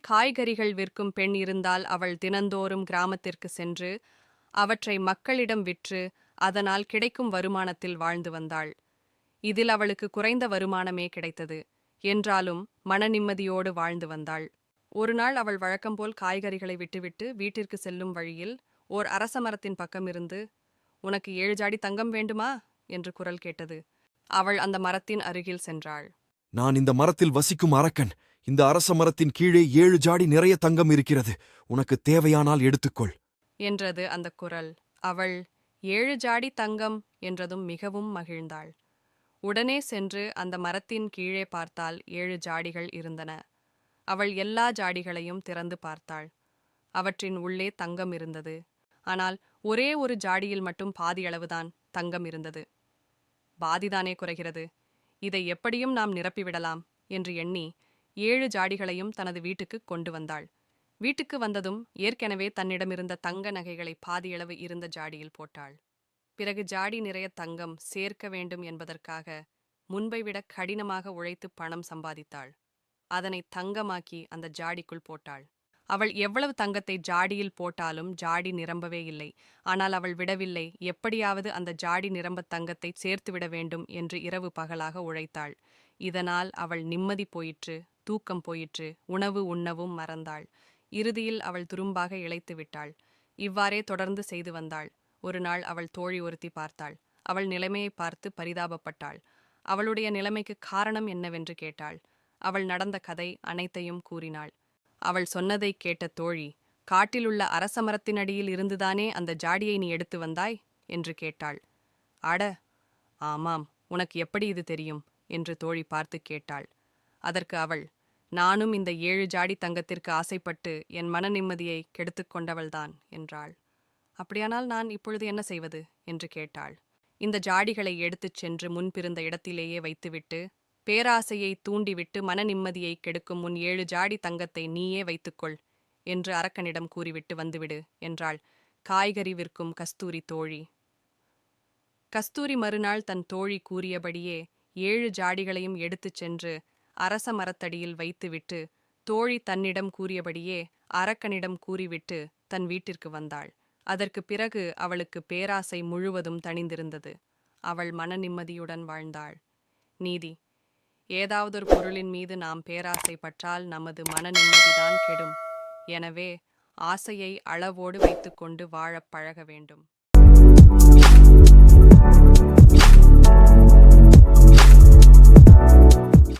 காய்கறிகள் விற்கும் பெண் இருந்தால் அவள் தினந்தோறும் கிராமத்திற்கு சென்று அவற்றை மக்களிடம் விற்று அதனால் கிடைக்கும் வருமானத்தில் வாழ்ந்து வந்தாள். இதில் அவளுக்கு குறைந்த வருமானமே கிடைத்தது. என்றாலும் மன நிம்மதியோடு வாழ்ந்து வந்தாள். ஒருநாள் அவள் வழக்கம்போல் காய்கறிகளை விட்டுவிட்டு வீட்டிற்கு செல்லும் வழியில் ஓர் அரச மரத்தின் பக்கமிருந்து, "உனக்கு 7 ஜாடி தங்கம் வேண்டுமா?" என்று குரல் கேட்டது. அவள் அந்த மரத்தின் அருகில் சென்றாள். "நான் இந்த மரத்தில் வசிக்கும் அரக்கன். இந்த அரச மரத்தின் கீழே 7 ஜாடி நிறைய தங்கம் இருக்கிறது. உனக்கு தேவையானால் எடுத்துக்கொள்" என்றது அந்த குரல். அவள் 7 ஜாடி தங்கம் என்றதும் மிகவும் மகிழ்ந்தாள். உடனே சென்று அந்த மரத்தின் கீழே பார்த்தால் 7 ஜாடிகள் இருந்தன. அவள் எல்லா ஜாடிகளையும் திறந்து பார்த்தாள். அவற்றின் உள்ளே தங்கம் இருந்தது. ஆனால் ஒரே ஒரு ஜாடியில் மட்டும் பாதியளவுதான் தங்கம் இருந்தது. பாதிதானே குறைகிறது, இதை எப்படியும் நாம் நிரப்பிவிடலாம் என்று எண்ணி 7 ஜாடிகளையும் தனது வீட்டுக்கு கொண்டு வந்தாள். வீட்டுக்கு வந்ததும் ஏற்கனவே தன்னிடமிருந்த தங்க நகைகளை பாதியளவு இருந்த ஜாடியில் போட்டாள். பிறகு ஜாடி நிறைய தங்கம் சேர்க்க வேண்டும் என்பதற்காக முன்பை விட கடினமாக உழைத்து பணம் சம்பாதித்தாள். அதனை தங்கமாக்கி அந்த ஜாடிக்குள் போட்டாள். அவள் எவ்வளவு தங்கத்தை ஜாடியில் போட்டாலும் ஜாடி நிரம்பவே இல்லை. ஆனால் அவள் விடவில்லை. எப்படியாவது அந்த ஜாடி நிரம்ப தங்கத்தை சேர்த்துவிட வேண்டும் என்று இரவு பகலாக உழைத்தாள். இதனால் அவள் நிம்மதி போயிற்று, தூக்கம் போயிற்று, உணவு உண்ணவும் மறந்தாள். இறுதியில் அவள் துரும்பாக இளைத்து விட்டாள். இவ்வாறே தொடர்ந்து செய்து வந்தாள். ஒரு நாள் அவள் தோழி ஒருத்தி பார்த்தாள். அவள் நிலைமையை பார்த்து பரிதாபப்பட்டாள். அவளுடைய நிலைமைக்கு காரணம் என்னவென்று கேட்டாள். அவள் நடந்த கதை அனைத்தையும் கூறினாள். அவள் சொன்னதை கேட்ட தோழி, "காட்டிலுள்ள அரச மரத்தினடியில் இருந்துதானே அந்த ஜாடியை நீ எடுத்து வந்தாய்?" என்று கேட்டாள். "அட, ஆமாம், உனக்கு எப்படி இது தெரியும்?" என்று தோழி பார்த்து கேட்டாள். அதற்கு அவள், "நானும் இந்த 7 ஜாடி தங்கத்திற்கு ஆசைப்பட்டு என் மன நிம்மதியை கெடுத்துக்கொண்டவள்தான்" என்றாள். "அப்படியானால் நான் இப்பொழுது என்ன செய்வது?" என்று கேட்டாள். "இந்த ஜாடிகளை எடுத்துச் சென்று முன்பிருந்த இடத்திலேயே வைத்துவிட்டு, பேராசையை தூண்டிவிட்டு மன நிம்மதியை கெடுக்கும் உன் 7 ஜாடி தங்கத்தை நீயே வைத்துக்கொள்" என்று அரக்கனிடம் கூறிவிட்டு வந்துவிடு என்றாள் காய்கறி விற்கும் கஸ்தூரி தோழி. கஸ்தூரி மறுநாள் தன் தோழி கூறியபடியே 7 ஜாடிகளையும் எடுத்துச் சென்று அரச மரத்தடியில் வைத்துவிட்டு, தோழி தன்னிடம் கூறியபடியே அரக்கனிடம் கூறிவிட்டு தன் வீட்டிற்கு வந்தாள். அதற்கு பிறகு அவளுக்கு பேராசை முழுவதும் தணிந்திருந்தது. அவள் மன நிம்மதியுடன் வாழ்ந்தாள். நீதி: ஏதாவதொரு பொருளின் மீது நாம் பேராசை பற்றால் நமது மன நிம்மதிதான் கெடும். எனவே ஆசையை அளவோடு வைத்துக்கொண்டு வாழப் பழக வேண்டும்.